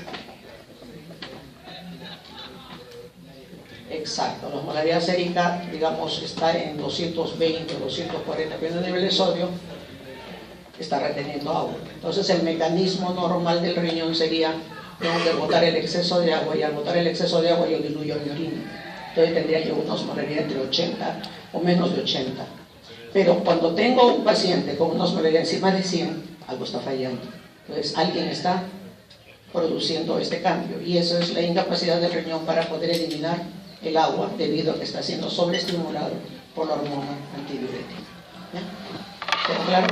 Exacto, la osmolaridad sérica, digamos, está en 220, 240 pies de nivel de sodio. está reteniendo agua. Entonces el mecanismo normal del riñón sería, tengo que botar el exceso de agua, y al botar el exceso de agua yo diluyo mi orina. Entonces tendría yo una osmolalidad entre 80 o menos de 80. Pero cuando tengo un paciente con una osmolalidad encima de 100, algo está fallando. Entonces alguien está produciendo este cambio, y eso es la incapacidad del riñón para poder eliminar el agua debido a que está siendo sobreestimulado por la hormona antidiurética. ¿Ya? ¿Quedó claro?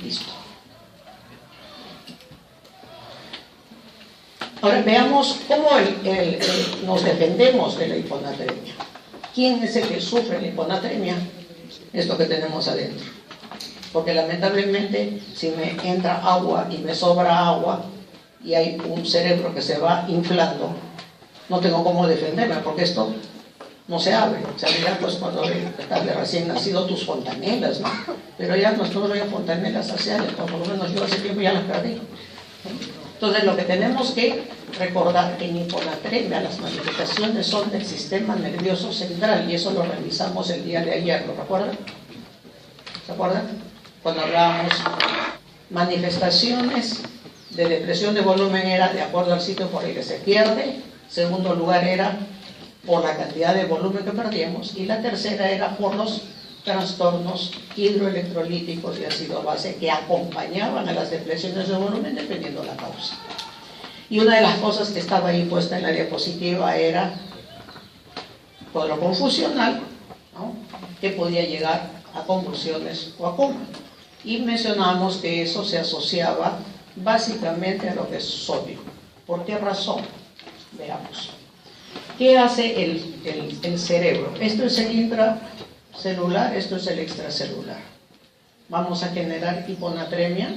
Listo. Ahora veamos cómo nos defendemos de la hiponatremia. ¿Quién es el que sufre la hiponatremia? Esto que tenemos adentro. Porque lamentablemente, si me entra agua y me sobra agua y hay un cerebro que se va inflando, no tengo cómo defenderme, porque esto no se abre. Se abrirá pues cuando estás de recién nacido tus fontanelas, ¿no? Pero ya nosotros hay fontanelas hace años, por lo menos yo hace tiempo ya las perdí. Entonces lo que tenemos que recordar que en hiponatremia las manifestaciones son del sistema nervioso central, y eso lo revisamos el día de ayer, ¿lo recuerdan? ¿Se acuerdan? Cuando hablábamos manifestaciones de depresión de volumen era de acuerdo al sitio por el que se pierde, segundo lugar era por la cantidad de volumen que perdíamos, y la tercera era por los trastornos hidroelectrolíticos y ácido base que acompañaban a las depresiones de volumen dependiendo de la causa. Y una de las cosas que estaba ahí puesta en la diapositiva era cuadro confusional, ¿no?, que podía llegar a convulsiones o a coma. Y mencionamos que eso se asociaba básicamente a lo que es sodio. ¿Por qué razón? Veamos. ¿Qué hace el cerebro? Esto es el intracelular, esto es el extracelular. Vamos a generar hiponatremia,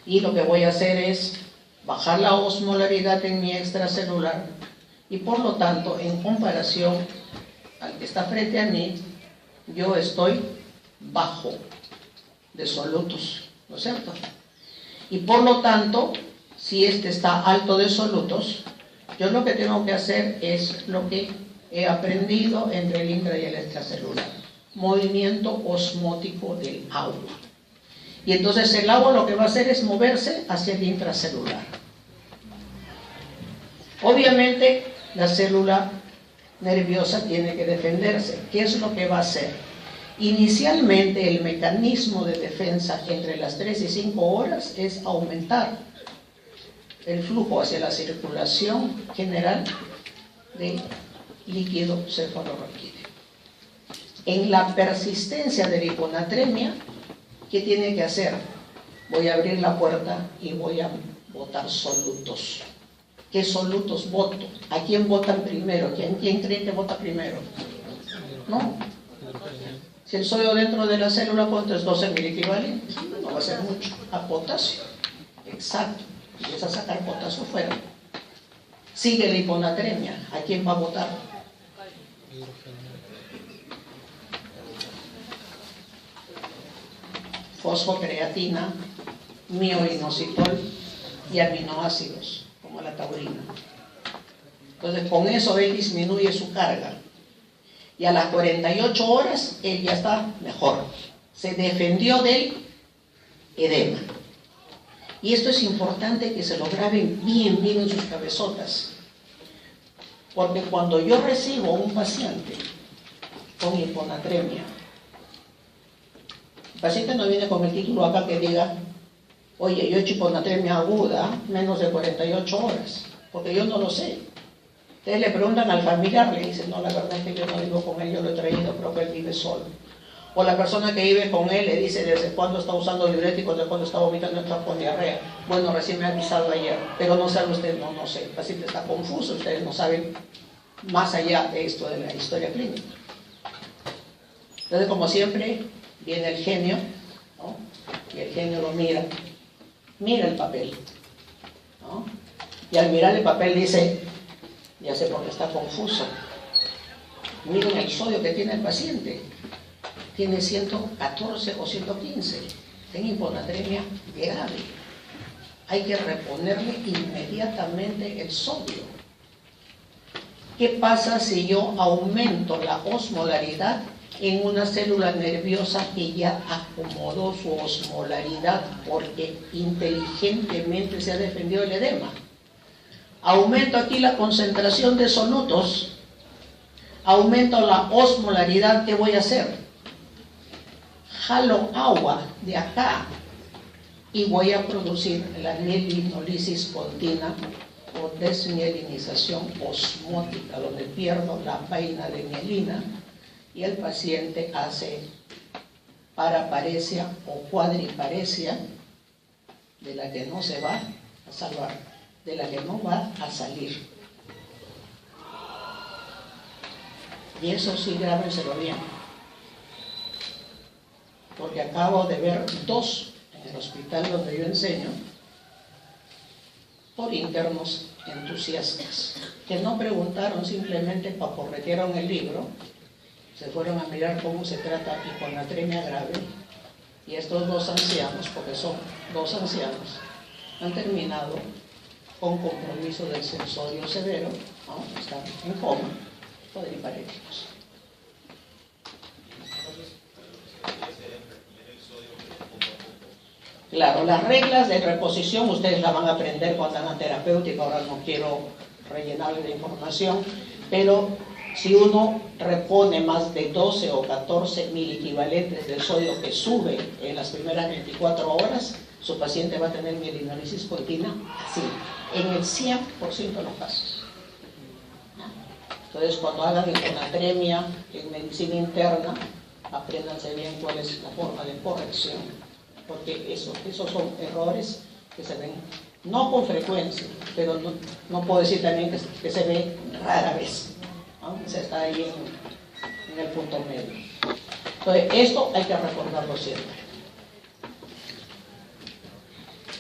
y lo que voy a hacer es bajar la osmolaridad en mi extracelular, y por lo tanto, en comparación al que está frente a mí, yo estoy bajo de solutos, ¿no es cierto? Y por lo tanto, si este está alto de solutos, yo lo que tengo que hacer es lo que he aprendido entre el intra y el extracelular: movimiento osmótico del agua. Y entonces el agua lo que va a hacer es moverse hacia el intracelular. Obviamente la célula nerviosa tiene que defenderse. ¿Qué es lo que va a hacer? Inicialmente el mecanismo de defensa entre las 3 y 5 horas es aumentar el flujo hacia la circulación general de líquido cefalorraquídeo. En la persistencia de la hiponatremia, ¿qué tiene que hacer? Voy a abrir la puerta y voy a botar solutos. ¿Qué solutos boto? ¿A quién votan primero? ¿Quién cree que vota primero? ¿No? Si el sodio dentro de la célula, ¿cuánto es? 12 miliequivalentes. No va a ser mucho. A potasio. Exacto. Empieza a sacar potasio fuera. Sigue la hiponatremia. ¿A quién va a votar? Fosfocreatina, mioinositol y aminoácidos, como la taurina. Entonces, con eso él disminuye su carga. Y a las 48 horas, él ya está mejor. Se defendió del edema. Y esto es importante que se lo graben bien en sus cabezotas. Porque cuando yo recibo un paciente con hiponatremia, el paciente no viene con el título acá que diga: oye, yo he hecho hiponatremia aguda menos de 48 horas, porque yo no lo sé. Ustedes le preguntan al familiar, le dicen: no, la verdad es que yo no vivo con él, yo lo he traído, pero que él vive solo. O la persona que vive con él le dice: ¿desde cuándo está usando diuréticos? ¿Desde cuándo está vomitando, está con diarrea? Bueno, recién me ha avisado ayer, pero no sabe usted. No sé, el paciente está confuso, ustedes no saben más allá de esto de la historia clínica. Entonces, como siempre, viene el genio, ¿no? Y el genio lo mira el papel, ¿no? Y al mirar el papel dice: ya sé por qué está confuso. Miren el sodio que tiene el paciente. Tiene 114 o 115. Tiene hiponatremia grave. Hay que reponerle inmediatamente el sodio. ¿Qué pasa si yo aumento la osmolaridad en una célula nerviosa que ya acomodó su osmolaridad porque inteligentemente se ha defendido el edema. Aumento aquí la concentración de solutos, aumento la osmolaridad. ¿Qué voy a hacer? Jalo agua de acá y voy a producir la mielinolisis continua o desmielinización osmótica, donde pierdo la vaina de mielina y el paciente hace paraparesia o cuadriparesia, de la que no se va a salvar, de la que no va a salir. Y eso sí, grábenselo bien, porque acabo de ver 2 en el hospital donde yo enseño, por internos entusiastas, que no preguntaron, simplemente paporretearon el libro, se fueron a mirar cómo se trata hiponatremia grave, y estos 2 ancianos, porque son 2 ancianos, han terminado con compromiso del sensorio severo, ¿no? Están en coma, cuadriparéticos. Claro, las reglas de reposición ustedes las van a aprender cuando hagan terapéutica. Ahora no quiero rellenarles de información, pero si uno repone más de 12 o 14 miliquivalentes del sodio que sube en las primeras 24 horas, su paciente va a tener mielinolisis continua así, en el 100% de los casos. Entonces, cuando hagan hiponatremia en medicina interna, apréndanse bien cuál es la forma de corrección, porque esos son errores que se ven, no con frecuencia, pero no puedo decir también que se ve rara vez, ¿no? Se está ahí en el punto medio. Entonces, esto hay que recordarlo siempre.